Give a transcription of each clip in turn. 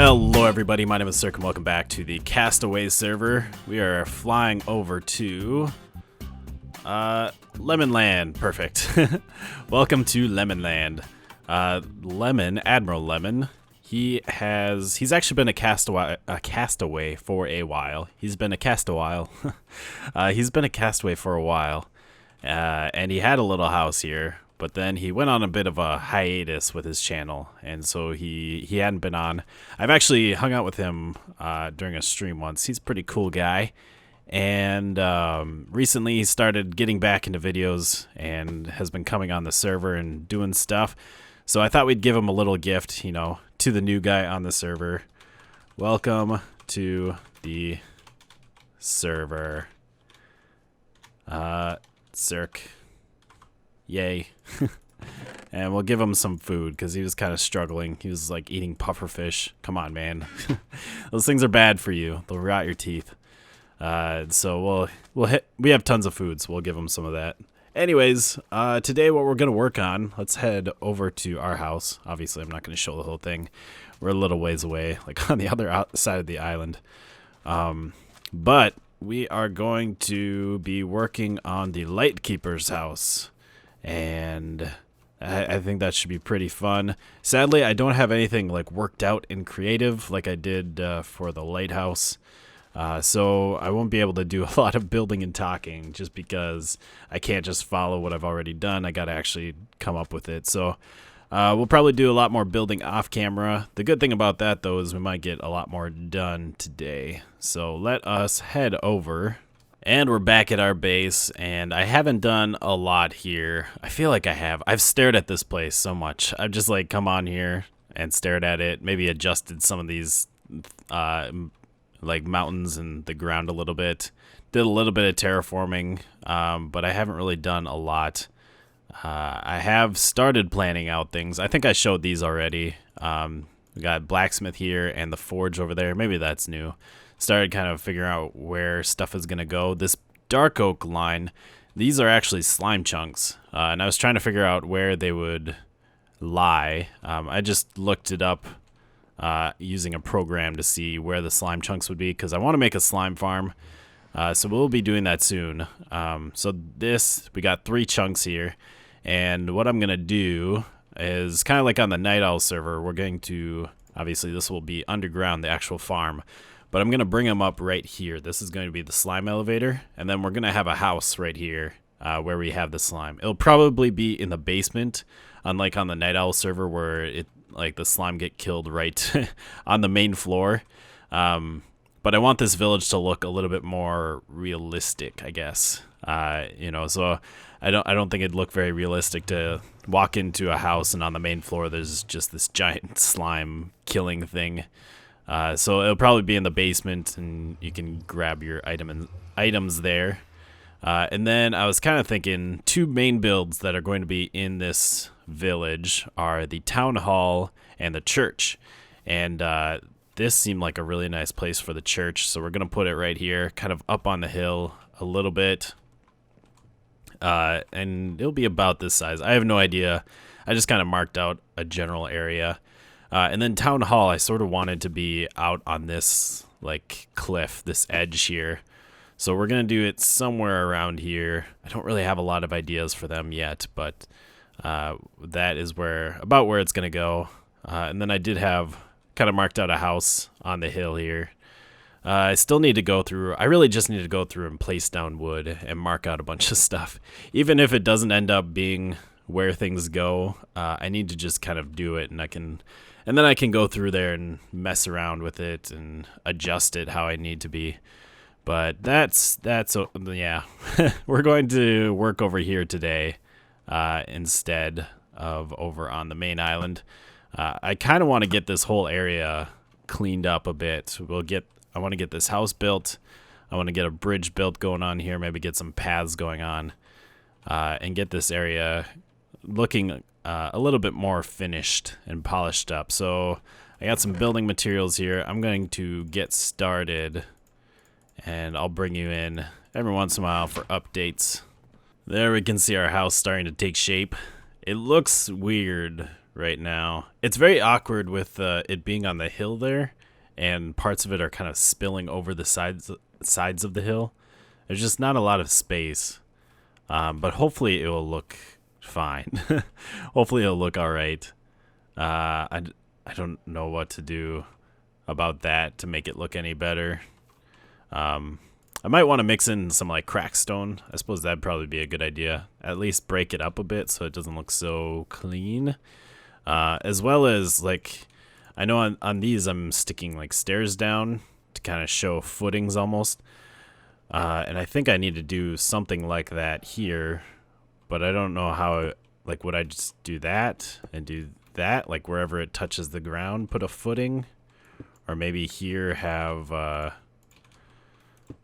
Hello everybody, my name is Cirque and welcome back to the Castaways server. We are flying over to Lemon Land. Perfect. Welcome to Lemon Land. Admiral Lemon, he's actually been a castaway for a while. He's been a castaway for a while. And he had a little house here, but then he went on a bit of a hiatus with his channel, and so he hadn't been on. I've actually hung out with him during a stream once. He's a pretty cool guy, and recently he started getting back into videos and has been coming on the server and doing stuff. So I thought we'd give him a little gift, you know, to the new guy on the server. Welcome to the server. Cirque. Yay. And we'll give him some food because he was kind of struggling. He was like eating pufferfish. Come on, man. Those things are bad for you. They'll rot your teeth. So we have tons of food, so we'll give him some of that. Anyways, today what we're going to work on, let's head over to our house. Obviously, I'm not going to show the whole thing. We're a little ways away, like on the other side of the island. But we are going to be working on the Lightkeeper's house, and I think that should be pretty fun. Sadly, I don't have anything like worked out in creative like I did for the lighthouse, so I won't be able to do a lot of building and talking just because I can't just follow what I've already done. I gotta actually come up with it. So we'll probably do a lot more building off camera. The good thing about that, though, is we might get a lot more done today. So let us head over. And we're back at our base, and I haven't done a lot here. I feel like I have. I've stared at this place so much. I've just like come on here and stared at it, maybe adjusted some of these like mountains and the ground a little bit. Did a little bit of terraforming, but I haven't really done a lot. I have started planning out things. I think I showed these already. We got blacksmith here and the forge over there. Maybe that's new. Started kind of figuring out where stuff is going to go. This dark oak line, these are actually slime chunks. And I was trying to figure out where they would lie. I just looked it up using a program to see where the slime chunks would be because I want to make a slime farm. So we'll be doing that soon. So we got 3 chunks here. And what I'm going to do is kind of like on the Night Owl server, we're going to, obviously this will be underground, the actual farm. But I'm going to bring them up right here. This is going to be the slime elevator. And then we're going to have a house right here where we have the slime. It'll probably be in the basement, unlike on the Night Owl server where the slime get killed right on the main floor. But I want this village to look a little bit more realistic, I guess. You know, so I don't think it'd look very realistic to walk into a house and on the main floor there's just this giant slime killing thing. So it'll probably be in the basement, and you can grab your items there. And then I was kind of thinking 2 main builds that are going to be in this village are the town hall and the church. And this seemed like a really nice place for the church, so we're going to put it right here, kind of up on the hill a little bit. And it'll be about this size. I have no idea. I just kind of marked out a general area. And then town hall, I sort of wanted to be out on this like cliff, this edge here. So we're going to do it somewhere around here. I don't really have a lot of ideas for them yet, but that is about where it's going to go. And then I did have kind of marked out a house on the hill here. I still need to go through. I really just need to go through and place down wood and mark out a bunch of stuff. Even if it doesn't end up being where things go, I need to just kind of do it, and then I can go through there and mess around with it and adjust it how I need to be. But that's yeah. We're going to work over here today instead of over on the main island. I kind of want to get this whole area cleaned up a bit. I want to get this house built. I want to get a bridge built going on here, maybe get some paths going on, and get this area looking a little bit more finished and polished up. So I got some building materials here. I'm going to get started, and I'll bring you in every once in a while for updates. There we can see our house starting to take shape. It looks weird right now. It's very awkward with it being on the hill there, and parts of it are kind of spilling over the sides of the hill. There's just not a lot of space, but hopefully it will look fine. Hopefully it'll look all right. I don't know what to do about that to make it look any better. I might want to mix in some like cracked stone. I suppose that'd probably be a good idea. At least break it up a bit so it doesn't look so clean. As well as like, I know on these I'm sticking like stairs down to kind of show footings almost. And I think I need to do something like that here, but I don't know how. Like, would I just do that and do that, like wherever it touches the ground, put a footing, or maybe here have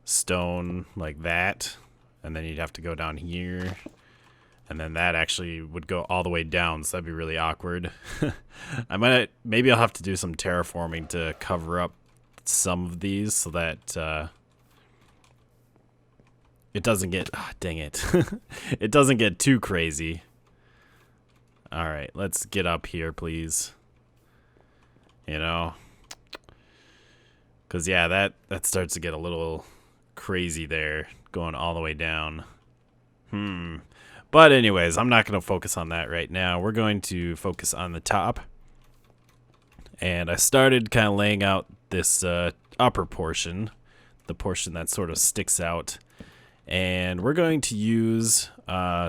stone like that, and then you'd have to go down here, and then that actually would go all the way down, so that'd be really awkward. Maybe I'll have to do some terraforming to cover up some of these so that it doesn't get, dang it, it doesn't get too crazy. All right, let's get up here, please. You know, because yeah, that starts to get a little crazy there, going all the way down. But anyways, I'm not going to focus on that right now. We're going to focus on the top. And I started kind of laying out this upper portion, the portion that sort of sticks out. And we're going to use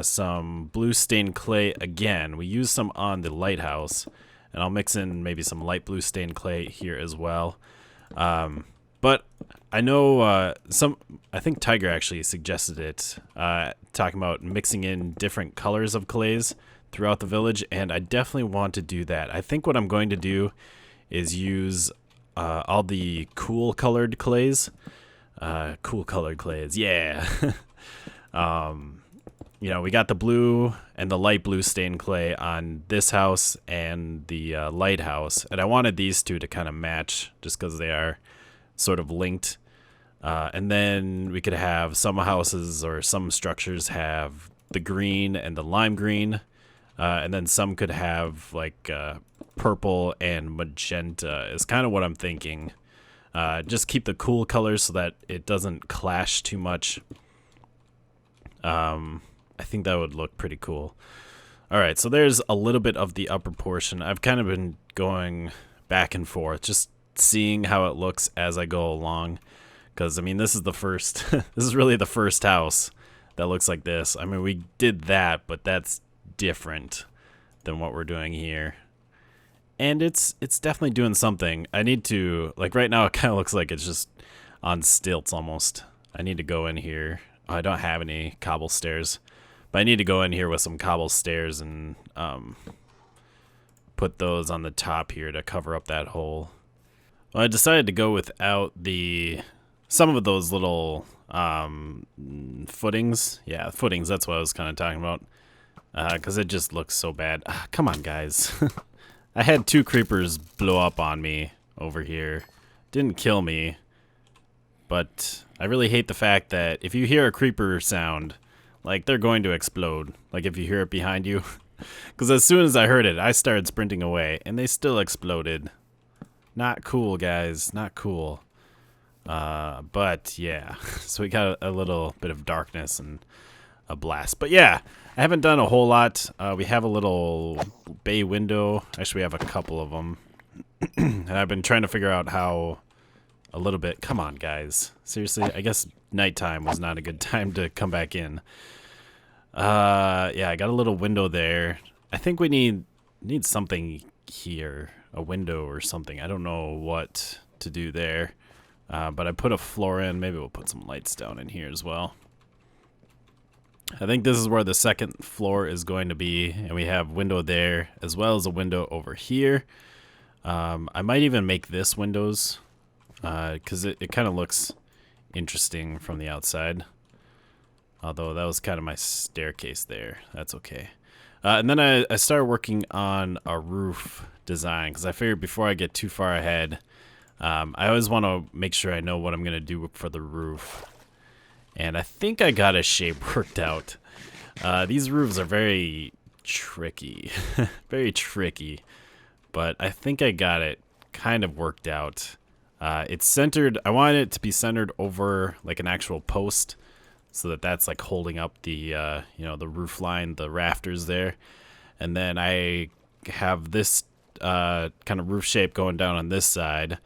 some blue stained clay again. We used some on the lighthouse, and I'll mix in maybe some light blue stained clay here as well. But I know I think Tiger actually suggested it, talking about mixing in different colors of clays throughout the village, and I definitely want to do that. I think what I'm going to do is use all the cool colored clays. Cool colored clays, yeah. You know, we got the blue and the light blue stained clay on this house and the lighthouse, and I wanted these two to kind of match just because they are sort of linked. And then we could have some houses or some structures have the green and the lime green, and then some could have like purple and magenta is kind of what I'm thinking. Just keep the cool colors so that it doesn't clash too much. I think that would look pretty cool. All right, so there's a little bit of the upper portion. I've kind of been going back and forth, just seeing how it looks as I go along. Because, I mean, this is the first, this is really the first house that looks like this. I mean, we did that, but that's different than what we're doing here. And it's definitely doing something. I need to, like right now it kind of looks like it's just on stilts almost. I need to go in here. I don't have any cobble stairs, but I need to go in here with some cobble stairs and put those on the top here to cover up that hole. Well, I decided to go without some of those little footings. Yeah, footings, that's what I was kind of talking about. Because it just looks so bad. Come on, guys. I had 2 creepers blow up on me over here. Didn't kill me, but I really hate the fact that if you hear a creeper sound, like they're going to explode. Like if you hear it behind you. Because as soon as I heard it, I started sprinting away, and they still exploded. Not cool, guys. Not cool. But yeah, so we got a little bit of darkness and a blast. But yeah, I haven't done a whole lot. We have a little bay window. Actually, we have a couple of them. And I've been trying to figure out how a little bit. Come on, guys. Seriously, I guess nighttime was not a good time to come back in. Yeah, I got a little window there. I think we need something here. A window or something. I don't know what to do there. But I put a floor in. Maybe we'll put some lights down in here as well. I think this is where the second floor is going to be, and we have window there as well as a window over here. I might even make this windows because it kind of looks interesting from the outside. Although that was kind of my staircase there. That's okay. And then I started working on a roof design because I figured before I get too far ahead, I always want to make sure I know what I'm going to do for the roof. And I think I got a shape worked out. These roofs are very tricky. Very tricky. But I think I got it kind of worked out. It's centered. I wanted it to be centered over like an actual post, so that that's like holding up the you know, the roof line, the rafters there. And then I have this kind of roof shape going down on this side,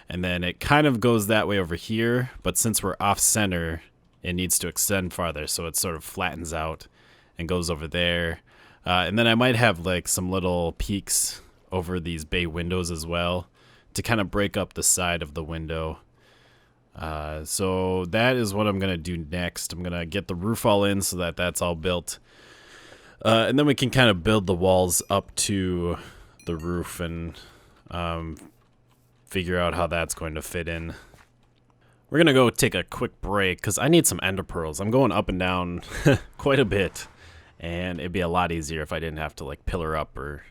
and then it kind of goes that way over here. But since we're off center, it needs to extend farther, so it sort of flattens out and goes over there. And then I might have like some little peaks over these bay windows as well, to kind of break up the side of the window. So that is what I'm going to do next. I'm going to get the roof all in so that that's all built. And then we can kind of build the walls up to the roof and figure out how that's going to fit in. We're going to go take a quick break because I need some ender pearls. I'm going up and down quite a bit, and it'd be a lot easier if I didn't have to like pillar up or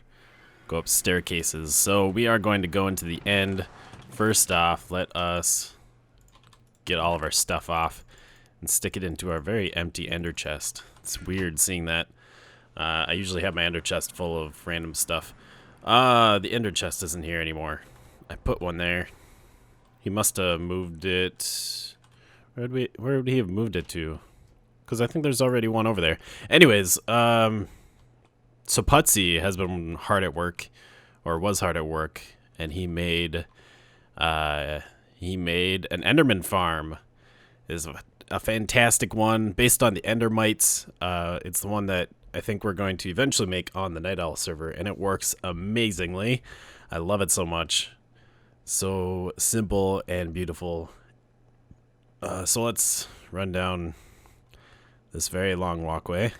go up staircases. So we are going to go into the end. First off, let us get all of our stuff off and stick it into our very empty ender chest. It's weird seeing that. I usually have my ender chest full of random stuff. The ender chest isn't here anymore. I put one there. He must have moved it. Where would he have moved it to? Because I think there's already one over there. Anyways, so Putsy has been hard at work, or was hard at work, and he made an Enderman farm. Is a fantastic one based on the Endermites. It's the one that I think we're going to eventually make on the Night Owl server, and it works amazingly. I love it so much. So simple and beautiful. So let's run down this very long walkway.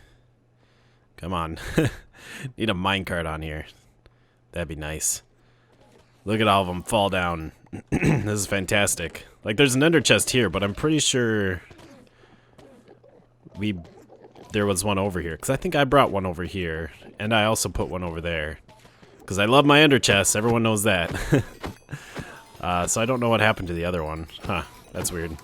Come on. Need a minecart on here. That'd be nice. Look at all of them fall down. This is fantastic. Like, there's an ender chest here, but I'm pretty sure there was one over here. Because I think I brought one over here. And I also put one over there. Because I love my ender chests. Everyone knows that. So I don't know what happened to the other one. Huh. That's weird.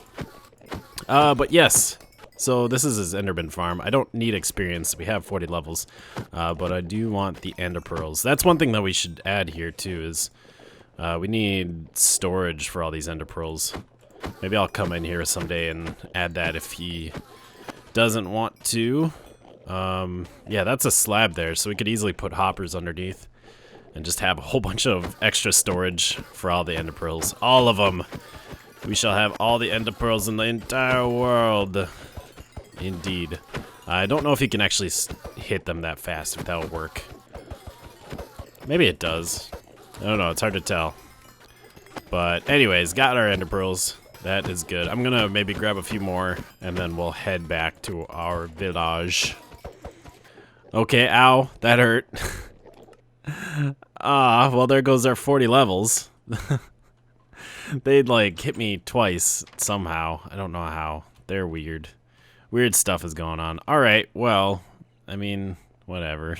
But yes. So this is his Enderman farm. I don't need experience. We have 40 levels. But I do want the ender pearls. That's one thing that we should add here too, is we need storage for all these ender pearls. Maybe I'll come in here someday and add that if he doesn't want to. Yeah, that's a slab there, so we could easily put hoppers underneath and just have a whole bunch of extra storage for all the ender pearls. All of them. We shall have all the ender pearls in the entire world. Indeed. I don't know if you can actually hit them that fast, if that'll work. Maybe it does. I don't know, it's hard to tell. But anyways, got our ender pearls. That is good. I'm gonna maybe grab a few more, and then we'll head back to our village. Okay, ow, that hurt. Well, there goes our 40 levels. They'd like hit me twice somehow. I don't know how. They're weird. Weird stuff is going on. Alright, well, I mean, whatever.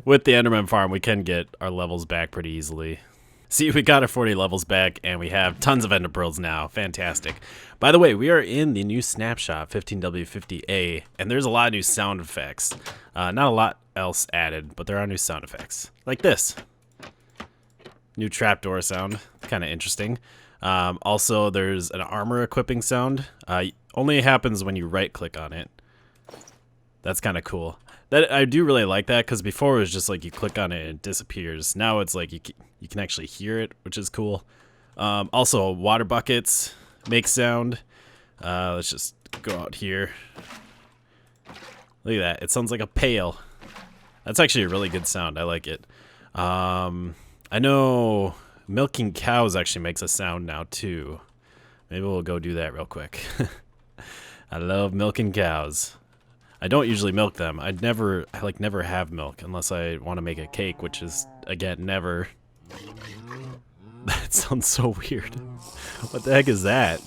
With the Enderman farm, we can get our levels back pretty easily. See, we got our 40 levels back, and we have tons of ender pearls now. Fantastic. By the way, we are in the new Snapshot 15W50A, and there's a lot of new sound effects. Not a lot else added, but there are new sound effects. Like this. New trapdoor sound. Kind of interesting. Also, there's an armor equipping sound. Only happens when you right-click on it. That's kind of cool. That I do really like that, because before it was just like you click on it and it disappears. Now it's like you can actually hear it, which is cool. Also, water buckets make sound. Let's just go out here. Look at that. It sounds like a pail. That's actually a really good sound. I like it. I know milking cows actually makes a sound now, too. Maybe we'll go do that real quick. I love milking cows. I don't usually milk them. I never have milk unless I want to make a cake, which is, again, never. That sounds so weird. What the heck is that?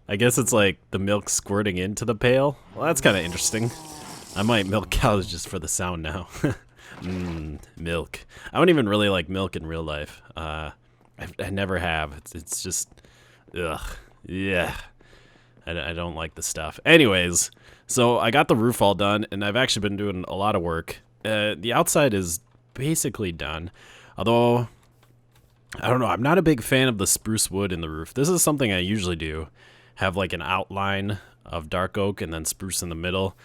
I guess it's like the milk squirting into the pail. Well, that's kind of interesting. I might milk cows just for the sound now. Milk. I don't even really like milk in real life. I never have. It's just, ugh, yeah. I don't like the stuff. Anyways, So I got the roof all done, and I've actually been doing a lot of work. The outside is basically done, although I don't know. I'm not a big fan of the spruce wood in the roof. This is something I usually do, have like an outline of dark oak and then spruce in the middle.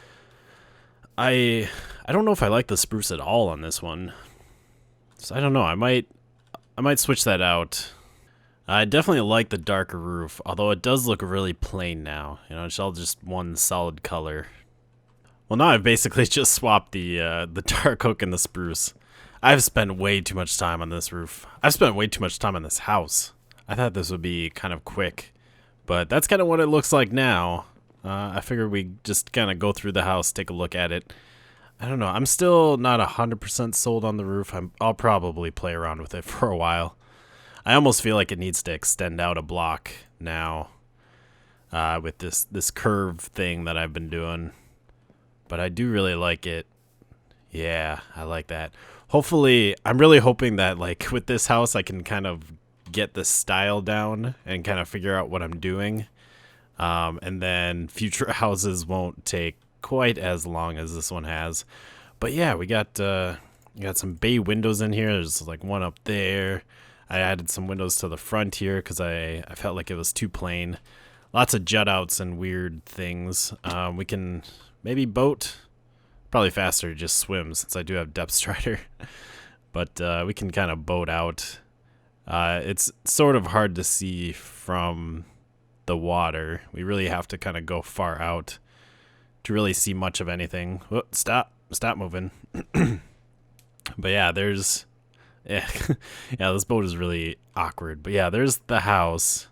I don't know if I like the spruce at all on this one. So I don't know. I might switch that out. I definitely like the darker roof, although it does look really plain now. You know, it's all just one solid color. Well, now I've basically just swapped the dark oak and the spruce. I've spent way too much time on this roof. I've spent way too much time on this house. I thought this would be kind of quick, but that's kind of what it looks like now. I figured we'd just kind of go through the house, take a look at it. I don't know. I'm still not 100% sold on the roof. I'll probably play around with it for a while. I almost feel like it needs to extend out a block now with this curve thing that I've been doing. But I do really like it. Yeah, I like that. Hopefully, I'm really hoping that like with this house I can kind of get the style down and kind of figure out what I'm doing. And then future houses won't take quite as long as this one has. But yeah, we got some bay windows in here. There's like one up there. I added some windows to the front here because I felt like it was too plain. Lots of jut outs and weird things. We can maybe boat. Probably faster to just swim since I do have depth strider. But we can kind of boat out. It's sort of hard to see from the water. We really have to kind of go far out to really see much of anything. Whoa, stop moving. But yeah, yeah, this boat is really awkward. But yeah, there's the house.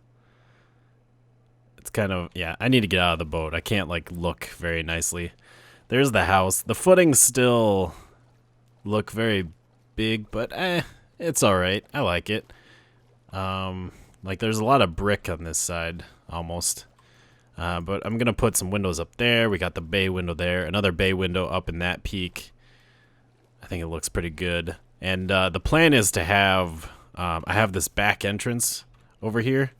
It's kind of, yeah, I need to get out of the boat. I can't like look very nicely. There's the house. The footings still look very big, but it's all right. I like it. Like there's a lot of brick on this side almost. But I'm going to put some windows up there. We got the bay window there. Another bay window up in that peak. I think it looks pretty good. And the plan is to have, I have this back entrance over here.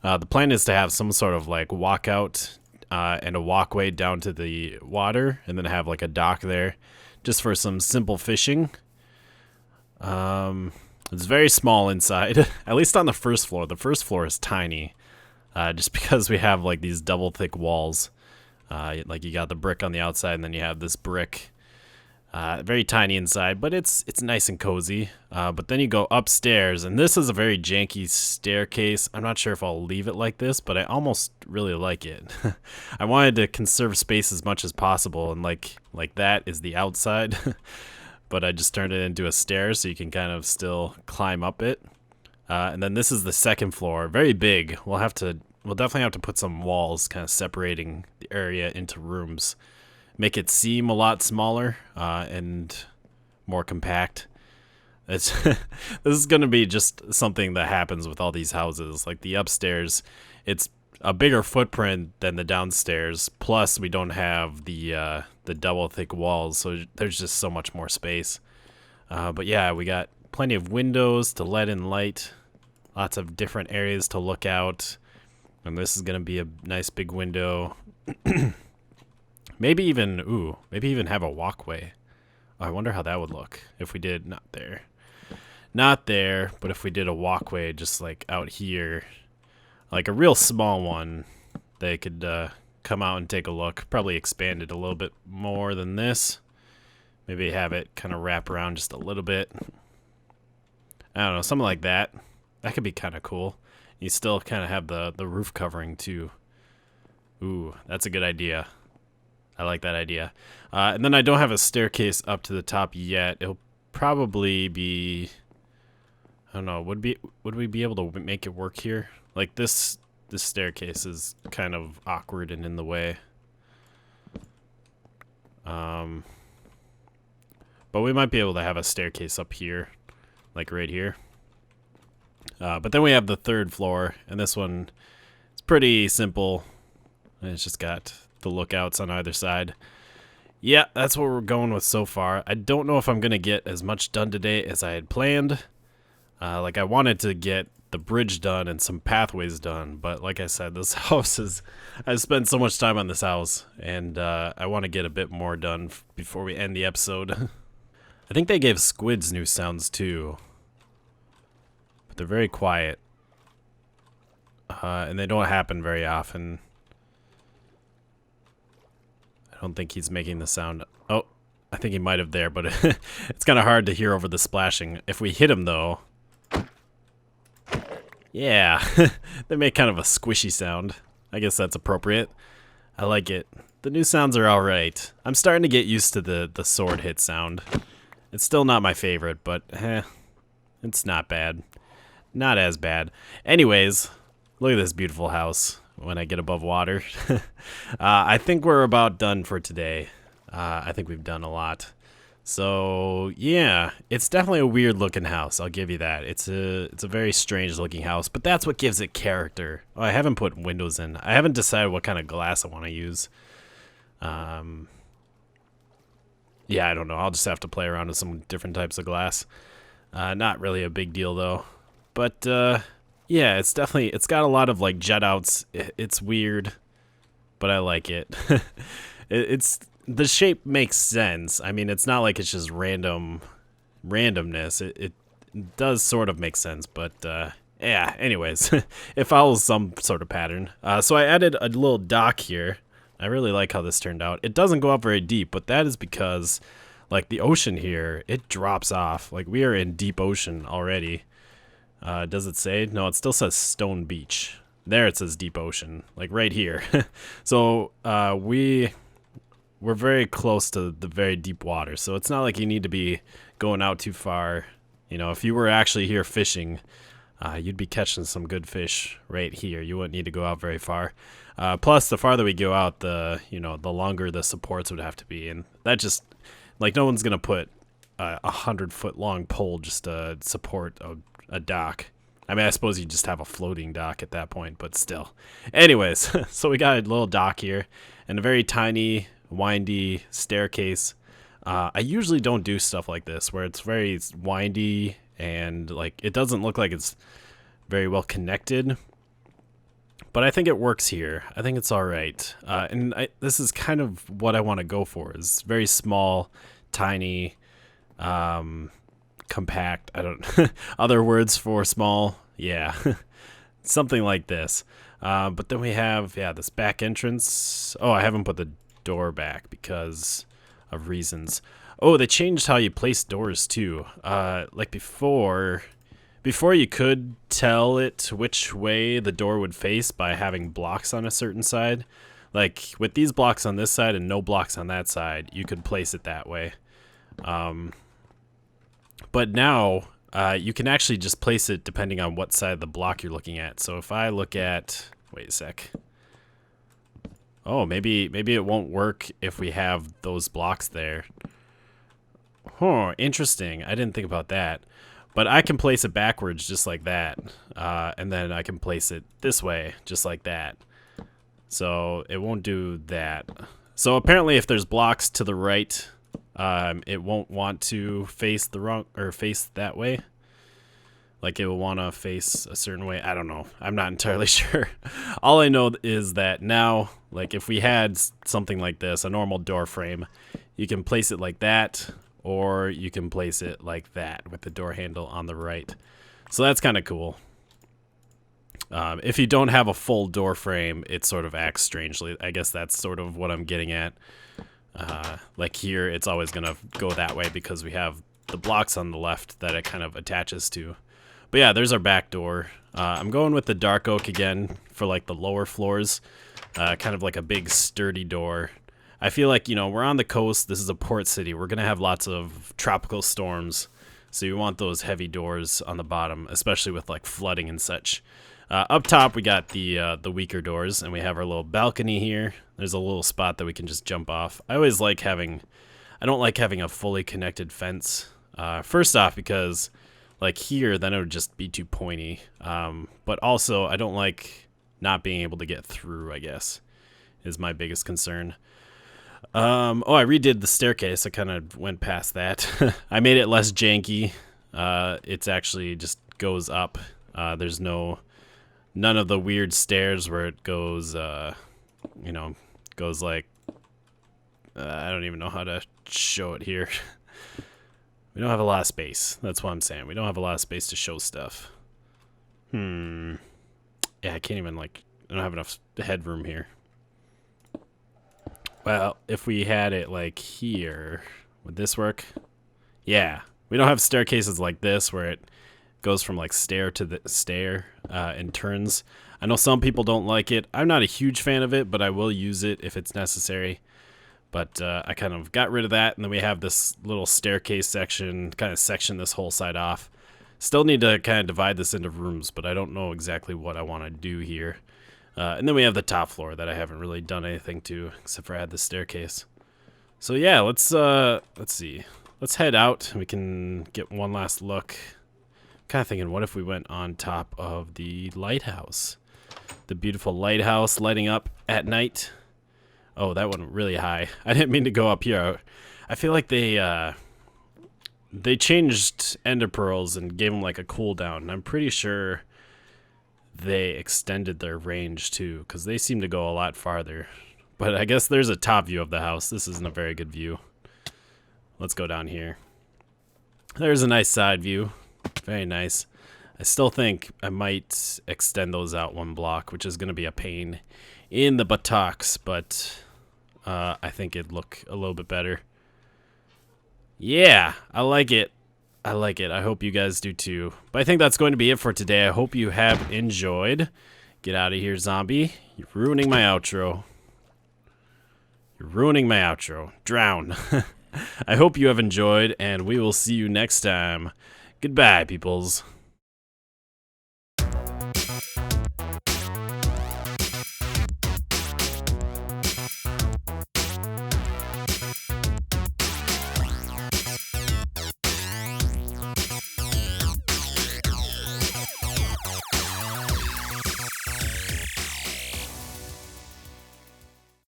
The plan is to have some sort of like walkout and a walkway down to the water, and then have like a dock there just for some simple fishing. It's very small inside, at least on the first floor. The first floor is tiny, just because we have like these double thick walls. Like you got the brick on the outside, and then you have this brick. Very tiny inside, but it's nice and cozy. But then you go upstairs, and this is a very janky staircase. I'm not sure if I'll leave it like this, but I almost really like it. I wanted to conserve space as much as possible, and like that is the outside. But I just turned it into a stair so you can kind of still climb up it. And then this is the second floor, very big. We'll definitely have to put some walls kind of separating the area into rooms. Make it seem a lot smaller and more compact. This is going to be just something that happens with all these houses. Like the upstairs, it's a bigger footprint than the downstairs. Plus, we don't have the double thick walls, so there's just so much more space. But yeah, we got plenty of windows to let in light. Lots of different areas to look out. And this is going to be a nice big window. Maybe even have a walkway. Oh, I wonder how that would look if we did, not there, but if we did a walkway just like out here, like a real small one, they could come out and take a look. Probably expand it a little bit more than this. Maybe have it kind of wrap around just a little bit. I don't know, something like that. That could be kind of cool. You still kind of have the roof covering too. Ooh, that's a good idea. I like that idea. And then I don't have a staircase up to the top yet. It'll probably be, I don't know, would we be able to make it work here? Like this staircase is kind of awkward and in the way. But we might be able to have a staircase up here, like right here. But then we have the third floor, and this one is pretty simple. And it's just got the lookouts on either side. Yeah, that's what we're going with so far. I don't know if I'm going to get as much done today as I had planned. Like I wanted to get the bridge done and some pathways done. But like I said, this house is, I've spent so much time on this house, and I want to get a bit more done before we end the episode. I think they gave squids new sounds too, but they're very quiet, and they don't happen very often. I don't think he's making the sound. Oh, I think he might have there, but it's kind of hard to hear over the splashing. If we hit him though, yeah, they make kind of a squishy sound. I guess that's appropriate. I like it. The new sounds are alright. I'm starting to get used to the sword hit sound. It's still not my favorite, but it's not bad. Not as bad. Anyways, look at this beautiful house when I get above water. I think we're about done for today. I think we've done a lot. So yeah, it's definitely a weird looking house, I'll give you that. It's a very strange looking house, but that's what gives it character. Oh, I haven't put windows in. I haven't decided what kind of glass I want to use. Yeah, I don't know. I'll just have to play around with some different types of glass. Not really a big deal though. But yeah, it's got a lot of like jet outs. It's weird, but I like it. The shape makes sense. I mean, it's not like it's just randomness. It does sort of make sense, but yeah, anyways, it follows some sort of pattern. So I added a little dock here. I really like how this turned out. It doesn't go up very deep, but that is because like the ocean here, it drops off. Like we are in deep ocean already. Does it say? No, it still says Stone Beach. There it says deep ocean, like right here. So we're very close to the very deep water, so it's not like you need to be going out too far. You know, if you were actually here fishing, you'd be catching some good fish right here. You wouldn't need to go out very far. Plus, the farther we go out, the longer the supports would have to be, and that just like no one's gonna put a 100-foot long pole just to support a dock. I mean, I suppose you just have a floating dock at that point, but still. Anyways, so we got a little dock here and a very tiny, windy staircase. I usually don't do stuff like this where it's very windy and like it doesn't look like it's very well connected, but I think it works here. I think it's all right. And this is kind of what I want to go for, is very small, tiny, compact. I don't other words for small. Yeah. Something like this. But then we have, yeah, this back entrance. Oh, I haven't put the door back because of reasons. Oh, they changed how you place doors too. Like before you could tell it which way the door would face by having blocks on a certain side. Like with these blocks on this side and no blocks on that side, you could place it that way. But now you can actually just place it depending on what side of the block you're looking at. So if I look at, wait a sec. Oh, maybe it won't work if we have those blocks there. Oh, interesting. I didn't think about that. But I can place it backwards just like that. And then I can place it this way just like that. So it won't do that. So apparently if there's blocks to the right, it won't want to face the wrong, or face that way. Like it will want to face a certain way. I don't know. I'm not entirely sure. All I know is that now, like if we had something like this, a normal door frame, you can place it like that, or you can place it like that with the door handle on the right. So that's kind of cool. If you don't have a full door frame, it sort of acts strangely. I guess that's sort of what I'm getting at. Like here, it's always going to go that way because we have the blocks on the left that it kind of attaches to. But yeah, there's our back door. I'm going with the dark oak again for like the lower floors. Kind of like a big sturdy door. I feel like, you know, we're on the coast. This is a port city. We're going to have lots of tropical storms. So you want those heavy doors on the bottom, especially with like flooding and such. Up top, we got the weaker doors, and we have our little balcony here. There's a little spot that we can just jump off. I always like having, I don't like having a fully connected fence. First off, because like here, then it would just be too pointy. But also, I don't like not being able to get through, I guess, is my biggest concern. Oh, I redid the staircase. I kind of went past that. I made it less janky. It's actually just goes up There's none of the weird stairs where it goes, you know, goes like, I don't even know how to show it here. We don't have a lot of space. That's what I'm saying. We don't have a lot of space to show stuff. Yeah, I can't even, like, I don't have enough headroom here. Well, if we had it, like, here, would this work? Yeah. We don't have staircases like this where it goes from, like, stair to the stair and turns. I know some people don't like it. I'm not a huge fan of it, but I will use it if it's necessary. But I kind of got rid of that, and then we have this little staircase section, kind of section this whole side off. Still need to kind of divide this into rooms, but I don't know exactly what I want to do here. And then we have the top floor that I haven't really done anything to, except for add the staircase. So yeah, let's see. Let's head out. We can get one last look. Kind of thinking, what if we went on top of the lighthouse? The beautiful lighthouse lighting up at night. Oh, that went really high. I didn't mean to go up here. I feel like they changed ender pearls and gave them like a cooldown. And I'm pretty sure they extended their range too, because they seem to go a lot farther. But I guess there's a top view of the house. This isn't a very good view. Let's go down here. There's a nice side view. Very nice. I still think I might extend those out one block, which is going to be a pain in the buttocks, but I think it'd look a little bit better. Yeah, I like it. I like it. I hope you guys do too. But I think that's going to be it for today. I hope you have enjoyed. Get out of here, zombie. You're ruining my outro. You're ruining my outro. Drown. I hope you have enjoyed, and we will see you next time. Goodbye, peoples.